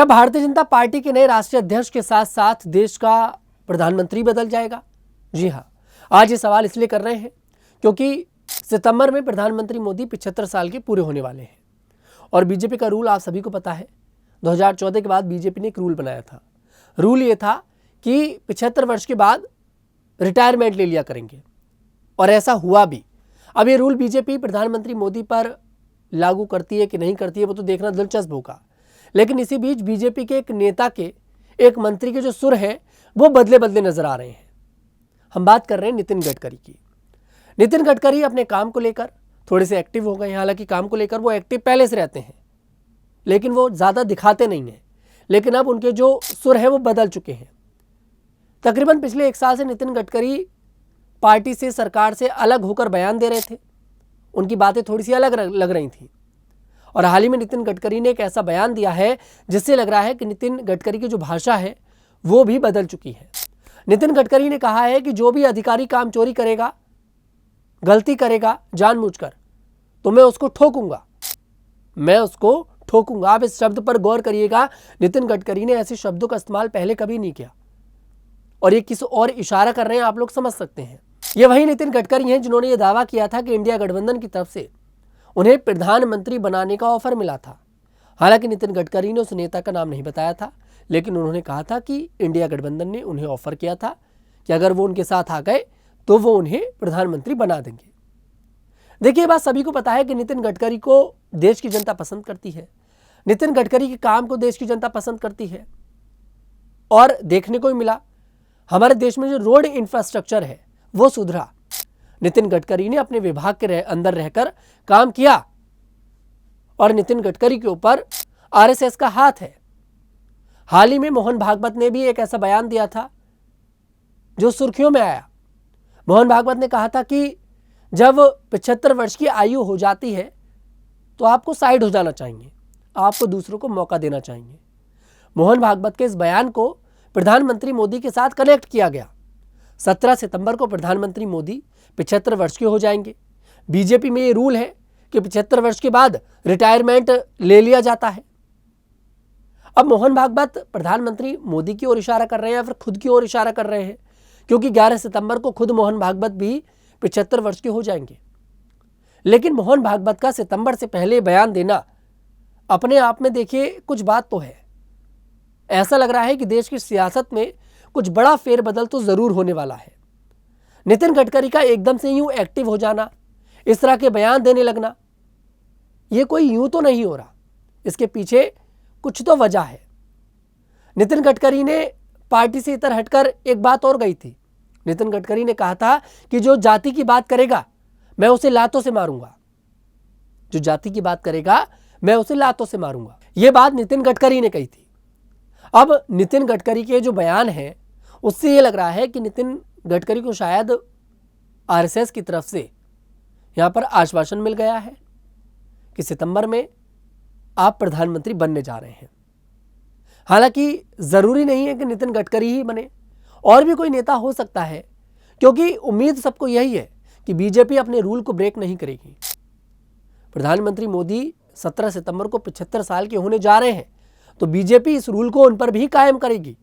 क्या भारतीय जनता पार्टी के नए राष्ट्रीय अध्यक्ष के साथ साथ देश का प्रधानमंत्री बदल जाएगा? जी हाँ, आज ये सवाल इसलिए कर रहे हैं क्योंकि सितंबर में प्रधानमंत्री मोदी 75 साल के पूरे होने वाले हैं और बीजेपी का रूल आप सभी को पता है। 2014 के बाद बीजेपी ने एक रूल बनाया था। रूल ये था कि 75 वर्ष के बाद रिटायरमेंट ले लिया करेंगे और ऐसा हुआ भी। अब ये रूल बीजेपी प्रधानमंत्री मोदी पर लागू करती है कि नहीं करती है वो तो देखना दिलचस्प होगा। लेकिन इसी बीच बीजेपी के एक नेता के, एक मंत्री के जो सुर हैं वो बदले बदले नजर आ रहे हैं। हम बात कर रहे हैं नितिन गडकरी की। नितिन गडकरी अपने काम को लेकर थोड़े से एक्टिव हो गए हैं। हालांकि काम को लेकर वो एक्टिव पहले से रहते हैं लेकिन वो ज़्यादा दिखाते नहीं हैं। लेकिन अब उनके जो सुर हैं वो बदल चुके हैं। तकरीबन पिछले 1 साल से नितिन गडकरी पार्टी से, सरकार से अलग होकर बयान दे रहे थे। उनकी बातें थोड़ी सी अलग लग रही थी और हाल ही में नितिन गडकरी ने एक ऐसा बयान दिया है जिससे लग रहा है कि नितिन गडकरी की जो भाषा है वो भी बदल चुकी है। नितिन गडकरी ने कहा है कि जो भी अधिकारी काम चोरी करेगा, गलती करेगा जानबूझकर, तो मैं उसको ठोकूंगा, मैं उसको ठोकूंगा। आप इस शब्द पर गौर करिएगा, नितिन गडकरी ने ऐसे शब्दों का इस्तेमाल पहले कभी नहीं किया और ये किस और इशारा कर रहे हैं आप लोग समझ सकते हैं। ये वही नितिन गडकरी हैं जिन्होंने ये दावा किया था कि इंडिया गठबंधन की तरफ से उन्हें प्रधानमंत्री बनाने का ऑफर मिला था। हालांकि नितिन गडकरी ने उस नेता का नाम नहीं बताया था, लेकिन उन्होंने कहा था कि इंडिया गठबंधन ने उन्हें ऑफर किया था कि अगर वो उनके साथ आ गए तो वो उन्हें प्रधानमंत्री बना देंगे। देखिए, बात सभी को पता है कि नितिन गडकरी को देश की जनता पसंद करती है। नितिन गडकरी के काम को देश की जनता पसंद करती है और देखने को ही मिला हमारे देश में जो रोड इंफ्रास्ट्रक्चर है वो सुधरा। नितिन गडकरी ने अपने विभाग के अंदर रहकर काम किया और नितिन गडकरी के ऊपर आरएसएस का हाथ है। हाल ही में मोहन भागवत ने भी एक ऐसा बयान दिया था जो सुर्खियों में आया। मोहन भागवत ने कहा था कि जब 75 वर्ष की आयु हो जाती है तो आपको साइड हो जाना चाहिए, आपको दूसरों को मौका देना चाहिए। मोहन भागवत के इस बयान को प्रधानमंत्री मोदी के साथ कनेक्ट किया गया। 17 सितंबर को प्रधानमंत्री मोदी 75 वर्ष के हो जाएंगे। बीजेपी में ये रूल है कि 75 वर्ष के बाद रिटायरमेंट ले लिया जाता है। अब मोहन भागवत प्रधानमंत्री मोदी की ओर इशारा कर रहे हैं या फिर खुद की ओर इशारा कर रहे हैं, क्योंकि 11 सितंबर को खुद मोहन भागवत भी 75 वर्ष के हो जाएंगे। लेकिन मोहन भागवत का सितंबर से पहले बयान देना अपने आप में देखिए कुछ बात तो है। ऐसा लग रहा है कि देश की सियासत में कुछ बड़ा फेरबदल तो जरूर होने वाला है। नितिन गडकरी का एकदम से यूं एक्टिव हो जाना, इस तरह के बयान देने लगना, यह कोई यूं तो नहीं हो रहा, इसके पीछे कुछ तो वजह है। नितिन गडकरी ने पार्टी से इतर हटकर एक बात और गई थी। नितिन गडकरी ने कहा था कि जो जाति की बात करेगा मैं उसे लातों से मारूंगा, जो जाति की बात करेगा मैं उसे लातों से मारूंगा। यह बात नितिन गडकरी ने कही थी। अब नितिन गडकरी के जो बयान हैं उससे ये लग रहा है कि नितिन गडकरी को शायद आरएसएस की तरफ से यहां पर आश्वासन मिल गया है कि सितंबर में आप प्रधानमंत्री बनने जा रहे हैं। हालांकि जरूरी नहीं है कि नितिन गडकरी ही बने, और भी कोई नेता हो सकता है, क्योंकि उम्मीद सबको यही है कि बीजेपी अपने रूल को ब्रेक नहीं करेगी। प्रधानमंत्री मोदी 17 सितंबर को 75 साल के होने जा रहे हैं तो बीजेपी इस रूल को उन पर भी कायम करेगी।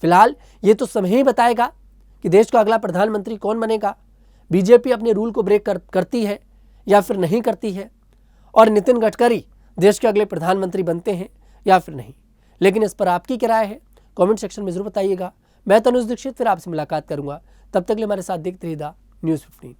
फिलहाल ये तो समय ही बताएगा कि देश का अगला प्रधानमंत्री कौन बनेगा। बीजेपी अपने रूल को ब्रेक करती है या फिर नहीं करती है, और नितिन गडकरी देश के अगले प्रधानमंत्री बनते हैं या फिर नहीं। लेकिन इस पर आपकी क्या राय है कमेंट सेक्शन में जरूर बताइएगा। मैं तनुज दीक्षित फिर आपसे मुलाकात करूंगा। तब तक के लिए हमारे साथ देखते रहिए न्यूज़ 15।